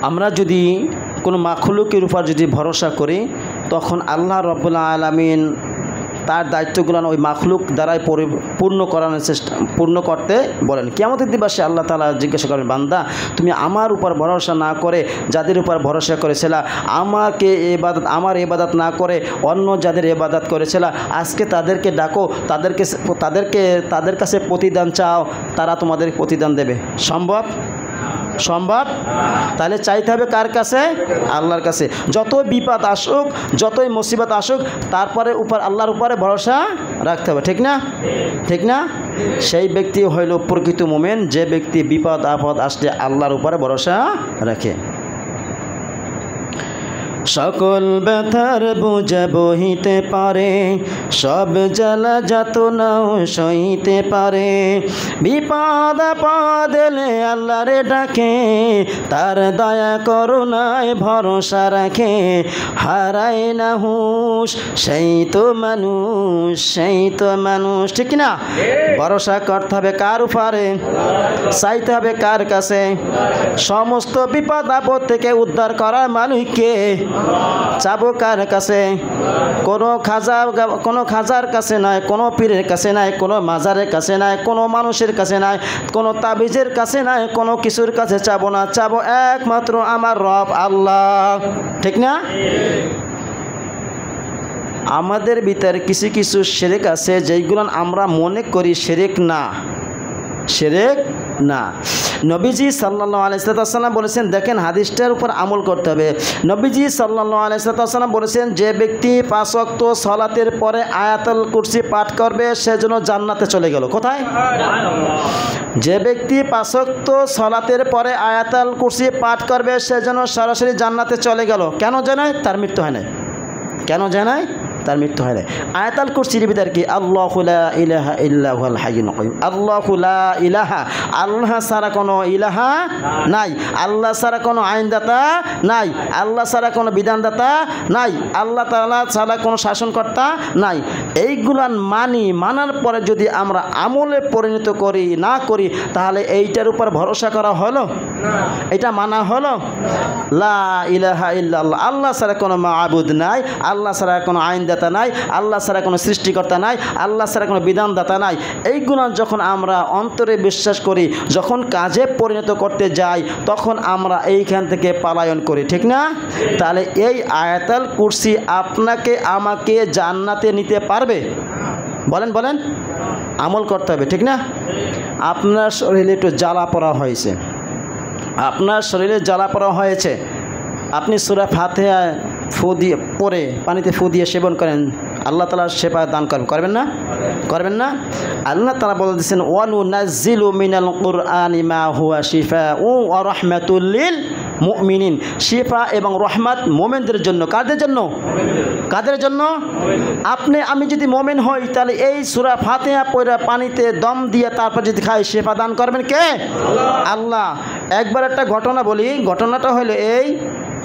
আমরা যদি কোনো মাখলুকের উপর যদি ভরসা করি তখন আল্লাহ রাব্বুল আলামিন তার দায়িত্বগুলো ওই মাখলুক দ্বারাই পূর্ণ করতে বলেন। কিয়ামতের দিবসে আল্লাহ তাআলা জিজ্ঞাসা করেন, বান্দা তুমি আমার উপর ভরসা না করে যাদের উপর ভরসা করেছিলা, আমার ইবাদত না করে অন্য যাদের ইবাদত করেছিলা, আজকে তাদেরকে ডাকো, তাদের কাছে প্রতিদান চাও, তারা তোমাদের প্রতিদান দেবে। সম্ভব? তাহলে চাইতে হবে কার কাছে? আল্লাহর কাছে। যত বিপদ আসুক, যতই মুসিবত আসুক, তারপরে আল্লাহর উপরে ভরসা রাখতে হবে। ঠিক না? সেই ব্যক্তি হইল প্রকৃত মুমিন, যে ব্যক্তি বিপদ আপদ আসলে আল্লাহর উপরে ভরসা রাখে। সকল ব্যথার বোঝা বহিতে পারে, সব জ্বালা যাতনাও সইতে পারে। বিপদ আপদ এলে আল্লাহরে ডাকে, তার দয়া করুণায় ভরসা রাখে। হারায় না হুঁশ সেই তো মানুষ। ঠিক না? ভরসা করতে হবে কার উপরে? চাইতে হবে কার কাছে? সমস্ত বিপদ আপদ থেকে উদ্ধার করার মালিককে চাবো কার কাছে? কোনো খাজার কাছে নয়, কোনো পীরের কাছে নয়, কোনো মাজারের কাছে নয়, কোনো মানুষের কাছে নয়, কোনো তাবিজের কাছে নয়, কোনো কিছুর কাছে চাবো না। চাবো একমাত্র আমার রব আল্লাহ। ঠিক না? আমাদের ভিতরে কিছু শিরক আছে যেগুলো আমরা মনে করি শিরক না। নবীজি সাল্লাল্লাহু আলাইহি ওয়াসাল্লাম বলেছেন, দেখেন হাদিসটার উপর আমল করতে হবে। নবীজি সাল্লাল্লাহু আলাইহি ওয়াসাল্লাম বলেছেন, যে ব্যক্তি 5 ওয়াক্ত সালাতের পরে আয়াতুল কুরসি পাঠ করবে সে যেন জান্নাতে চলে গেল। কোথায়? যে ব্যক্তি 5 ওয়াক্ত সালাতের পরে আয়াতুল কুরসি পাঠ করবে সে যেন সরাসরি জান্নাতে চলে গেল। কেন জানায়? তার মৃত্যু হয় নাই। কেন জানায়? তার মৃত্যু হয় না। আয়াতুল কুরসির ভিতর কি? আল্লাহু লা ইলাহা ইল্লা হুয়াল হাইয়ুল কাইয়ুম। আল্লাহু লা ইলাহা, আল্লাহ ছাড়া কোনো ইলাহা নাই, আল্লাহ ছাড়া কোনো আইনদাতা নাই, আল্লাহ ছাড়া কোনো বিধানদাতা নাই, আল্লাহ তাআলা ছাড়া কোনো শাসনকর্তা নাই। এইগুলান মানার পরে যদি আমরা আমলে পরিণত না করি তাহলে এইটার উপর ভরসা করা হলো? এটা মানা হলো? লা ইলাহা ইল্লাল্লাহ, আল্লাহ ছাড়া কোনো মাবুদ নাই, আল্লাহ ছাড়া কোনো আইনদাতা নাই, আল্লাহ ছাড়া কোনো সৃষ্টিকর্তা নাই, আল্লাহ ছাড়া কোনো বিধানদাতা নাই। এইগুলো যখন আমরা অন্তরে বিশ্বাস করি, যখন কাজে পরিণত করতে যাই, তখন আমরা এইখান থেকে পলায়ন করি। ঠিক না? তাহলে এই আয়াতুল কুরসি আপনাকে আমাকে জান্নাতে নিতে পারবে? বলেন। আমল করতে হবে। ঠিক না? আপনার শরীরে একটু জ্বালা পড়া হয়েছে, আপনি সূরা ফাতিহা পানিতে ফু দিয়ে সেবন করেন, আল্লাহ তাআলা শেফা দান করবেন না? আল্লাহ তাআলা বলে দিয়েছেন, ওয়া নুনাজ্জিলু মিনাল কুরআনি মা হুয়া শিফাউ ওয়া রাহমাতুল লিল মুমিনিন। শিফা এবং রহমত মুমিনদের জন্য। কাদের জন্য? আমি যদি মুমিন হই তাহলে এই সূরা ফাতিহা পড়ে পানিতে দম দিয়ে তারপর যদি খাই, শিফা দান করবেন কে? আল্লাহ। একবার একটা ঘটনা বলি। ঘটনাটা হলো এই,